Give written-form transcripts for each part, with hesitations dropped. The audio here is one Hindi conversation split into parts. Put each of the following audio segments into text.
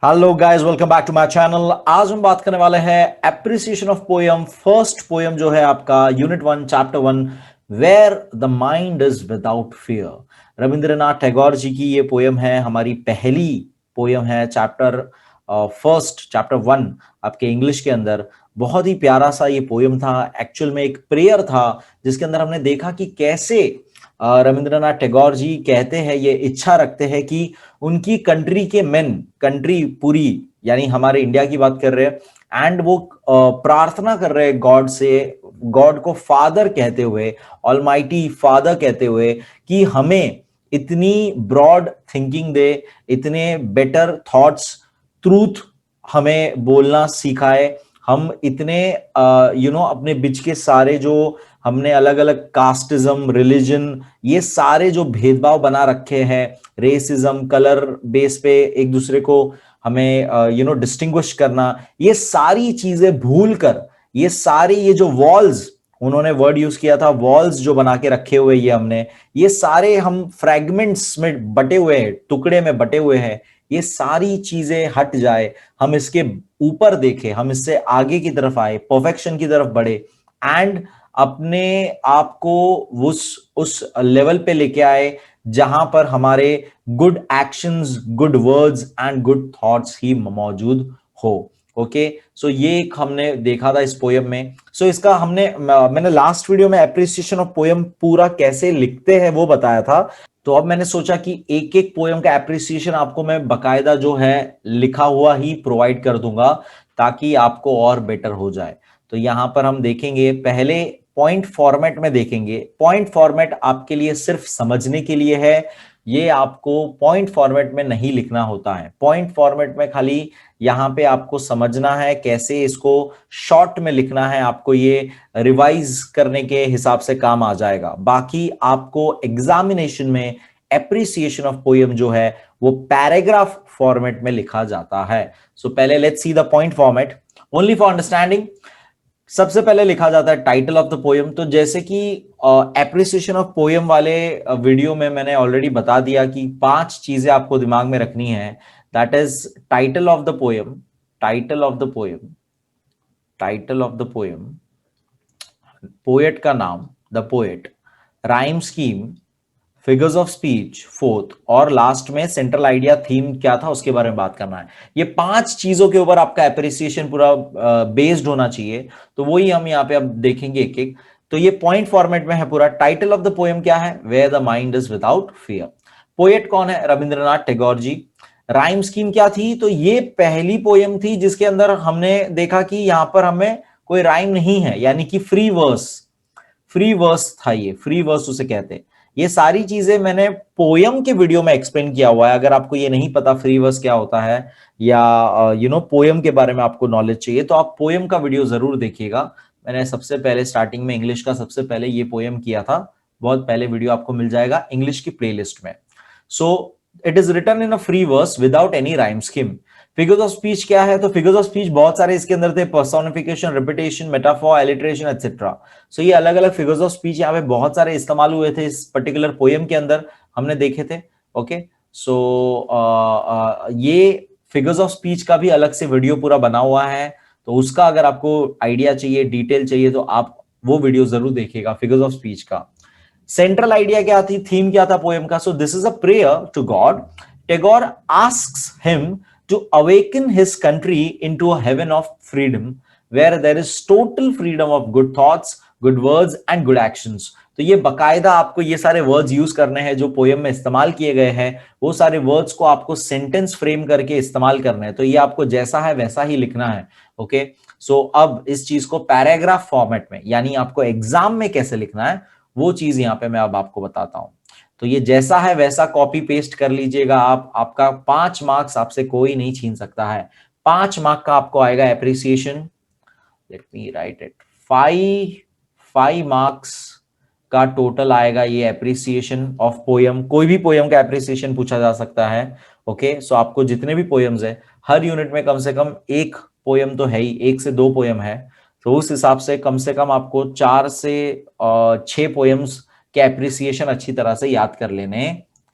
Hello guys, welcome back to my channel. आज हम बात करने वाले हैं appreciation of poem. First poem जो है आपका unit 1 chapter 1, where the mind is without fear. Rabindranath Tagore ji की ये पोयम है, हमारी पहली पोयम है चैप्टर फर्स्ट, चैप्टर 1 आपके इंग्लिश के अंदर। बहुत ही प्यारा सा ये पोयम था। एक्चुअल में एक प्रेयर था जिसके अंदर हमने देखा कि कैसे रविंद्रनाथ टैगोर जी कहते हैं, ये इच्छा रखते हैं कि उनकी कंट्री के मेन, कंट्री पूरी यानी हमारे इंडिया की बात कर रहे हैं, एंड वो प्रार्थना कर रहे हैं गॉड से, गॉड को फादर कहते हुए, ऑलमाइटी फादर कहते हुए, कि हमें इतनी ब्रॉड थिंकिंग दे, इतने बेटर थॉट्स, ट्रूथ हमें बोलना सिखाए। हम इतने अपने बीच के सारे जो हमने अलग अलग कास्टिज्म, रिलीजन, ये सारे जो भेदभाव बना रखे हैं, रेसिज्म, कलर बेस पे एक दूसरे को हमें डिस्टिंग्विश करना, ये सारी चीजें भूल कर, ये जो वॉल्स, उन्होंने वर्ड यूज किया था, वॉल्स जो बना के रखे हुए ये सारे हम फ्रैगमेंट्स में बटे हुए हैं, टुकड़े में बटे हुए हैं, ये सारी चीजें हट जाए, हम इसके ऊपर देखें, हम इससे आगे की तरफ आए, परफेक्शन की तरफ बढ़े, एंड अपने आप को उस लेवल पे लेके आए जहां पर हमारे good actions, good words and good thoughts ही मौजूद हो। ओके, सो ये एक हमने देखा था इस पोयम में। सो इसका मैंने लास्ट वीडियो में एप्रिसिएशन ऑफ पोयम पूरा कैसे लिखते हैं वो बताया था। तो अब मैंने सोचा कि एक एक पोयम का एप्रिसिएशन आपको मैं बकायदा जो है लिखा हुआ ही प्रोवाइड कर दूंगा, ताकि आपको और बेटर हो जाए। तो यहां पर हम देखेंगे, पहले पॉइंट फॉर्मेट में देखेंगे। पॉइंट फॉर्मेट आपके लिए सिर्फ समझने के लिए है, ये आपको पॉइंट फॉर्मेट में नहीं लिखना होता है। पॉइंट फॉर्मेट में खाली यहां पे आपको समझना है कैसे इसको शॉर्ट में लिखना है, आपको ये रिवाइज करने के हिसाब से काम आ जाएगा। बाकी आपको एग्जामिनेशन में एप्रिसिएशन ऑफ पोयम जो है वो पैराग्राफ फॉर्मेट में लिखा जाता है। सो पहले let's see the point format only for understanding. सबसे पहले लिखा जाता है टाइटल ऑफ द पोयम। तो जैसे कि एप्रिसिएशन ऑफ पोयम वाले वीडियो में मैंने ऑलरेडी बता दिया कि 5 चीजें आपको दिमाग में रखनी है। That is title of the poem, title of the poem, title of the poem, poet का नाम the poet, rhyme scheme, figures of speech fourth, और लास्ट में सेंट्रल आइडिया, थीम क्या था उसके बारे में बात करना है। ये 5 चीजों के ऊपर आपका एप्रिसिएशन पूरा बेस्ड होना चाहिए। तो वही हम यहाँ पे अब देखेंगे एक एक। तो ये पॉइंट फॉर्मेट में है पूरा। टाइटल ऑफ द पोएम क्या है? Where the mind is without fear. Poet कौन है? रविंद्रनाथ टैगोर जी। राइम स्कीम क्या थी? तो ये पहली पोएम थी जिसके अंदर हमने देखा कि यहां पर हमें कोई राइम नहीं है, यानी कि फ्री वर्स, फ्री वर्स था, ये फ्री वर्स उसे कहते हैं। ये सारी चीजें मैंने पोयम के वीडियो में एक्सप्लेन किया हुआ है। अगर आपको ये नहीं पता फ्री वर्स क्या होता है, या पोयम के बारे में आपको नॉलेज चाहिए, तो आप पोयम का वीडियो जरूर देखिएगा। मैंने सबसे पहले स्टार्टिंग में इंग्लिश का सबसे पहले ये पोयम किया था, बहुत पहले वीडियो आपको मिल जाएगा इंग्लिश की प्लेलिस्ट में। So it is written in a free verse without any rhyme scheme. Figures of speech क्या है? तो फिगर्स ऑफ स्पीच बहुत सारे इसके अंदर थे, personification, repetition, metaphor, alliteration etcetera. So ये अलग अलग फिगर्स ऑफ स्पीच यहाँ पे बहुत सारे इस्तेमाल हुए थे इस पर्टिकुलर पोयम के अंदर, हमने देखे थे। ओके, सो ये फिगर्स ऑफ स्पीच का भी अलग से वीडियो पूरा बना हुआ है, तो उसका अगर आपको आइडिया चाहिए, डिटेल चाहिए, तो आप वो वीडियो जरूर देखिएगा फिगर्स ऑफ स्पीच का। सेंट्रल आइडिया क्या थी, थीम क्या था पोएम का? So this is a prayer to God. Tagore asks him to awaken his country into a heaven of freedom where there is total freedom of good thoughts, good words and good actions. तो ये बकायदा आपको ये सारे वर्ड्स यूज करने हैं जो पोएम में इस्तेमाल किए गए हैं, वो सारे वर्ड्स को आपको सेंटेंस फ्रेम करके इस्तेमाल करने हैं। तो ये आपको जैसा है वैसा ही लिखना है। ओके, सो अब इस चीज को पैराग्राफ फॉर्मेट में, यानी आपको एग्जाम में कैसे लिखना है, वो चीज यहां पे मैं अब आपको बताता हूं। तो ये जैसा है वैसा कॉपी पेस्ट कर लीजिएगा आप। आपका 5 मार्क्स आपसे कोई नहीं छीन सकता है। 5 मार्क का आपको आएगा appreciation. Let me right it, 5 marks का टोटल आएगा ये एप्रिसिएशन ऑफ पोयम। कोई भी पोयम का एप्रिसिएशन पूछा जा सकता है। ओके, सो आपको जितने भी पोयम्स है, हर यूनिट में कम से कम एक पोयम तो है ही, 1 से 2 पोयम है, तो उस हिसाब से कम आपको 4 से 6 पोयम्स के एप्रिसिएशन अच्छी तरह से याद कर लेने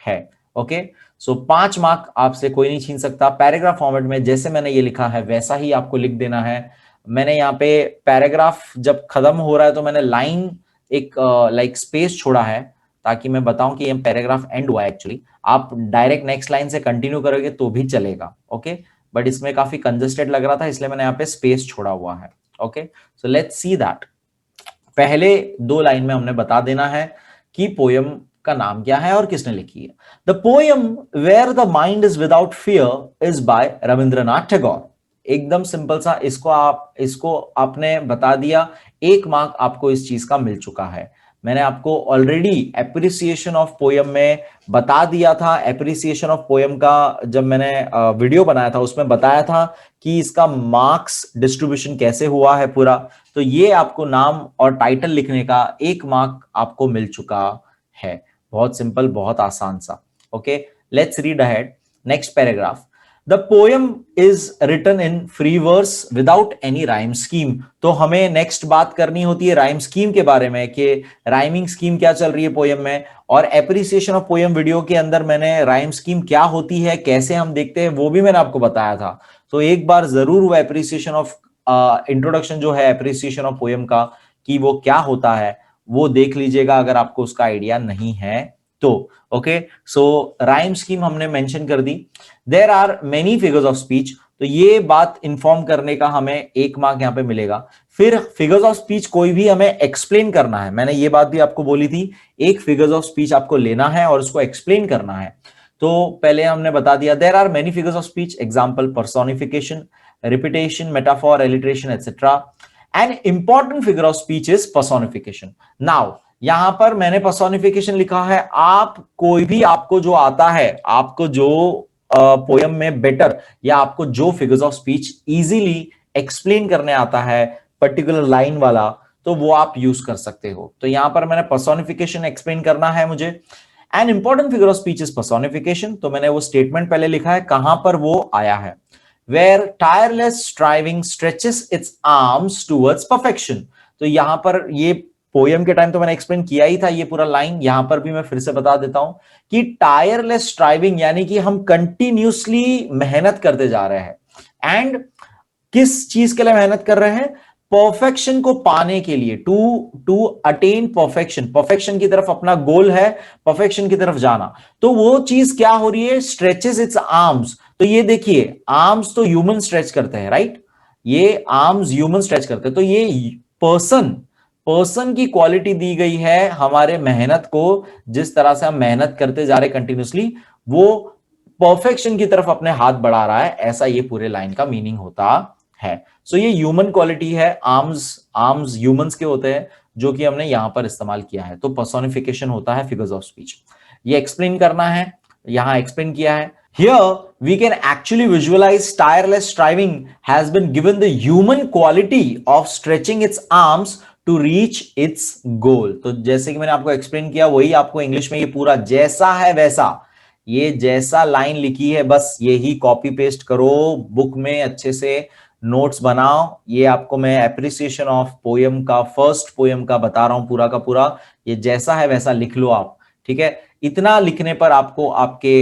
हैं। ओके, सो 5 मार्क आपसे कोई नहीं छीन सकता। पैराग्राफ फॉर्मेट में जैसे मैंने ये लिखा है वैसा ही आपको लिख देना है। मैंने यहाँ पे पैराग्राफ जब खत्म हो रहा है तो मैंने लाइन एक लाइक स्पेस छोड़ा है ताकि मैं बताऊं कि ये पैराग्राफ एंड हुआ है। एक्चुअली आप डायरेक्ट नेक्स्ट लाइन से कंटिन्यू करोगे तो भी चलेगा, ओके, बट इसमें काफी कंजस्टेड लग रहा था इसलिए मैंने यहाँ पे स्पेस छोड़ा हुआ है। Okay, so let's see that. पहले 2 लाइन में हमने बता देना है कि पोयम का नाम क्या है और किसने लिखी है। The poem where the mind is without fear is by Rabindranath Tagore. एकदम सिंपल सा, इसको आपने बता दिया, 1 मार्क आपको इस चीज का मिल चुका है। मैंने आपको ऑलरेडी एप्रिसिएशन ऑफ पोयम में बता दिया था। एप्रिसिएशन ऑफ पोयम का जब मैंने वीडियो बनाया था उसमें बताया था कि इसका मार्क्स डिस्ट्रीब्यूशन कैसे हुआ है पूरा। तो ये आपको नाम और टाइटल लिखने का 1 मार्क आपको मिल चुका है। बहुत सिंपल, बहुत आसान सा। Okay, let's read ahead. Next paragraph. The poem is written in free verse without any rhyme scheme. तो हमें नेक्स्ट बात करनी होती है राइम स्कीम के बारे में कि राइमिंग स्कीम क्या चल रही है पोयम में। और एप्रिसिएशन ऑफ पोयम वीडियो के अंदर मैंने राइम स्कीम क्या होती है, कैसे हम देखते हैं, वो भी मैंने आपको बताया था। तो एक बार जरूर वो एप्रिसिएशन ऑफ इंट्रोडक्शन जो है एप्रिसिएशन ऑफ पोयम का कि वो क्या होता है वो देख लीजिएगा अगर आपको उसका आइडिया नहीं है तो। ओके, सो राइम स्कीम हमने मेंशन कर दी। There are many figures of speech, तो ये बात इंफॉर्म करने का हमें 1 मार्क यहां पे मिलेगा। फिर फिगर्स ऑफ स्पीच कोई भी हमें एक्सप्लेन करना है, मैंने ये बात भी आपको बोली थी, एक फिगर्स ऑफ स्पीच आपको लेना है और उसको एक्सप्लेन करना है। तो पहले हमने बता दिया there are many figures of speech, example personification, repetition, metaphor, alliteration etcetera. An important figure of speech is personification. Now यहां पर मैंने पर्सोनिफिकेशन लिखा है। आप कोई भी आपको जो आता है, आपको जो पोयम में बेटर या आपको जो figures of speech easily explain करने आता है पर्टिकुलर लाइन वाला, तो वो आप यूज कर सकते हो। तो यहां पर मैंने पर्सोनिफिकेशन एक्सप्लेन करना है मुझे। N important figure of speech is personification, तो मैंने वो स्टेटमेंट पहले लिखा है कहां पर वो आया है। Where tireless striving stretches its arms towards perfection। तो यहां पर ये पोयम के टाइम तो मैंने एक्सप्लेन किया ही था ये पूरा लाइन, यहां पर भी मैं फिर से बता देता हूं कि टायरलेस स्ट्राइविंग यानी कि हम कंटिन्यूसली मेहनत करते जा रहे हैं। एंड किस चीज के लिए मेहनत कर रहे हैं? परफेक्शन को पाने के लिए, टू अटेन परफेक्शन, परफेक्शन की तरफ अपना गोल है, परफेक्शन की तरफ जाना। तो वो चीज क्या हो रही है? Stretches it's arms. तो ये देखिए, आर्म्स तो ह्यूमन स्ट्रेच करते हैं, राइट? ये आर्म्स ह्यूमन स्ट्रेच करते हैं। तो ये पर्सन की क्वालिटी दी गई है हमारे मेहनत को, जिस तरह से हम मेहनत करते जा रहे कंटिन्यूसली, वो परफेक्शन की तरफ अपने हाथ बढ़ा रहा है, ऐसा ये पूरे लाइन का मीनिंग होता है। सो ये ह्यूमन क्वालिटी है, आर्म्स ह्यूमंस के होते हैं, जो कि हमने यहां पर इस्तेमाल किया है। तो पर्सोनिफिकेशन होता है फिगर्स ऑफ स्पीच। ये एक्सप्लेन करना है, यहां एक्सप्लेन किया है। Here we can actually visualize tireless striving has been given the human quality of stretching its arms to reach its goal। तो जैसे कि मैंने आपको एक्सप्लेन किया वही आपको इंग्लिश में ये पूरा जैसा है वैसा, ये जैसा लाइन लिखी है बस यही कॉपी पेस्ट करो, बुक में अच्छे से नोट्स बनाओ। ये आपको मैं एप्रिसिएशन ऑफ पोयम का, फर्स्ट पोयम का बता रहा हूं पूरा का पूरा, ये जैसा है वैसा लिख लो आप, ठीक है? इतना लिखने पर आपको आपके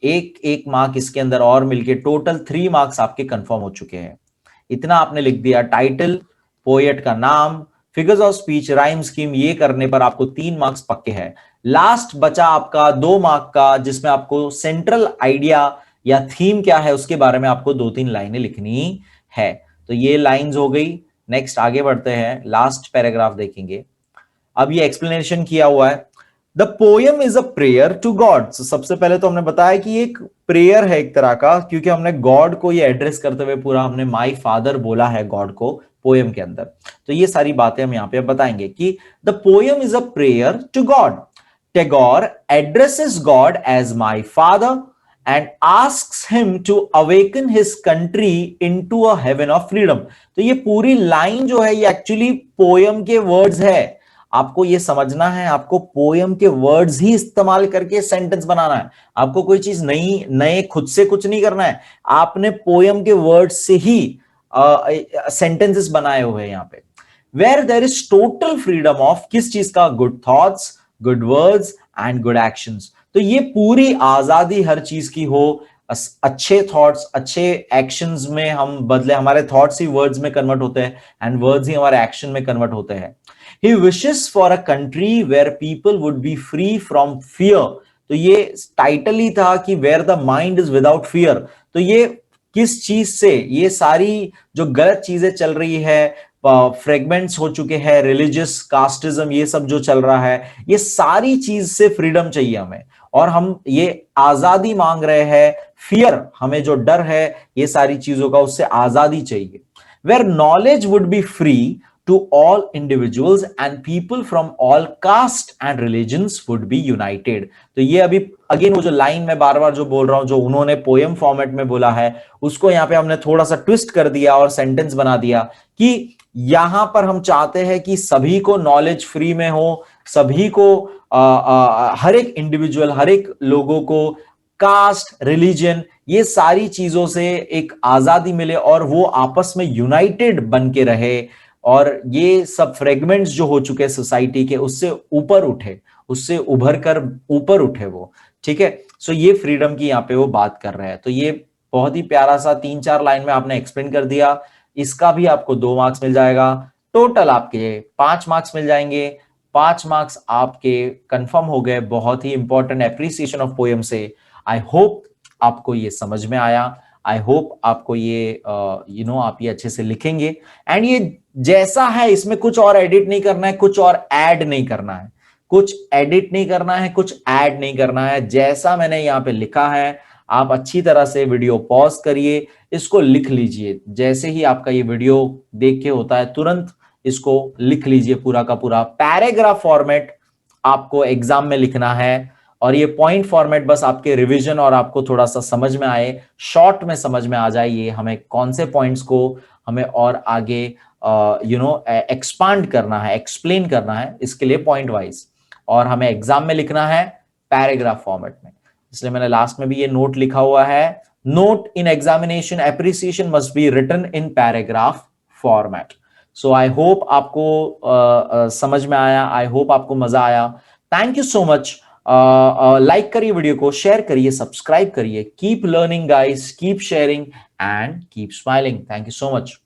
एक मार्क इसके अंदर और मिलके टोटल 3 मार्क्स आपके कंफर्म हो चुके हैं। इतना आपने लिख दिया, टाइटल, पोएट का नाम, figures of speech, rhyme scheme, ये करने पर आपको 3 मार्क्स पक्के हैं। लास्ट बचा आपका 2 मार्क का, जिसमें आपको सेंट्रल आइडिया या थीम क्या है उसके बारे में आपको 2-3 लाइनें लिखनी है। तो ये लाइंस हो गई। नेक्स्ट आगे बढ़ते हैं, लास्ट पैराग्राफ देखेंगे। अब ये एक्सप्लेनेशन किया हुआ है। The poem is a prayer to God. सबसे पहले तो हमने बताया कि एक प्रेयर है एक तरह का, क्योंकि हमने गॉड को ये एड्रेस करते हुए पूरा हमने माई फादर बोला है गॉड को पोयम के अंदर। तो ये सारी बातें हम यहां पे बताएंगे कि the poem is a prayer to God. Tagore addresses God as my father and asks him to awaken his country into a heaven of freedom। तो ये पूरी लाइन जो है ये एक्चुअली पोयम के वर्ड्स है। आपको ये समझना है, आपको पोयम के वर्ड्स ही इस्तेमाल करके सेंटेंस बनाना है। आपको कोई चीज नए खुद से कुछ नहीं करना है, आपने पोयम के वर्ड्स से ही सेंटेंसेस बनाए हुए हैं यहां पे। Where there is total freedom of किस चीज का? Good thoughts, good words and good actions. तो ये पूरी आजादी हर चीज की हो, अच्छे थॉट्स अच्छे एक्शंस में हम बदले, हमारे थॉट्स ही वर्ड्स में कन्वर्ट होते हैं एंड वर्ड्स ही हमारे एक्शन में कन्वर्ट होते हैं। He wishes for a country where people would be free from fear. तो ये टाइटल ही था कि where the mind is without fear. तो ये किस चीज से, ये सारी जो गलत चीजें चल रही है, फ्रेगमेंट्स हो चुके हैं, रिलीजियस कास्टिज्म, ये सब जो चल रहा है, ये सारी चीज से फ्रीडम चाहिए हमें, और हम ये आजादी मांग रहे हैं। फियर, हमें जो डर है ये सारी चीजों का, उससे आजादी चाहिए। Where knowledge would be free to all individuals and people from all caste and religions would be united। तो ये अभी अगेन वो जो लाइन में बार बार जो बोल रहा हूं, जो उन्होंने पोएम फॉर्मेट में बोला है, उसको यहां पे हमने थोड़ा सा ट्विस्ट कर दिया और सेंटेंस बना दिया कि यहां पर हम चाहते हैं कि सभी को नॉलेज फ्री में हो, सभी को हर एक इंडिविजुअल, हर एक लोगों को कास्ट, रिलीजन, ये सारी चीजों से एक आजादी मिले और वो आपस में यूनाइटेड बन के रहे, और ये सब फ्रेगमेंट्स जो हो चुके हैं सोसाइटी के, उससे ऊपर उठे, उससे उभर कर ऊपर उठे वो। ठीक है, सो ये फ्रीडम की यहाँ पे वो बात कर रहे हैं। तो ये बहुत ही प्यारा सा 3-4 लाइन में आपने एक्सप्लेन कर दिया। इसका भी आपको 2 मार्क्स मिल जाएगा, टोटल आपके 5 मार्क्स मिल जाएंगे। 5 मार्क्स आपके कंफर्म हो गए, बहुत ही इंपॉर्टेंट एप्रिसिएशन ऑफ पोएम से। आई होप आपको ये समझ में आया, आई होप आपको ये आप ये अच्छे से लिखेंगे, एंड ये जैसा है इसमें कुछ और एडिट नहीं करना है, कुछ और ऐड नहीं करना है, कुछ एडिट नहीं करना है, कुछ ऐड नहीं करना है। जैसा मैंने यहां पे लिखा है, आप अच्छी तरह से वीडियो पॉज करिए, इसको लिख लीजिए। जैसे ही आपका ये वीडियो देख के होता है, तुरंत इसको लिख लीजिए पूरा का पूरा। पैराग्राफ फॉर्मेट आपको एग्जाम में लिखना है, और ये पॉइंट फॉर्मेट बस आपके रिवीजन और आपको थोड़ा सा समझ में आए, शॉर्ट में समझ में आ जाए ये हमें कौन से पॉइंट्स को हमें और आगे एक्सपांड करना है, एक्सप्लेन करना है, इसके लिए पॉइंट वाइज, और हमें एग्जाम में लिखना है पैराग्राफ फॉर्मेट में। इसलिए मैंने लास्ट में भी ये नोट लिखा हुआ है, note in examination appreciation must be written in paragraph format. So I hope आपको समझ में आया, आई होप आपको मजा आया। Thank you so much. Like करिए वीडियो को, शेयर करिए, सब्सक्राइब करिए। Keep learning guys, keep sharing and keep smiling. Thank you so much.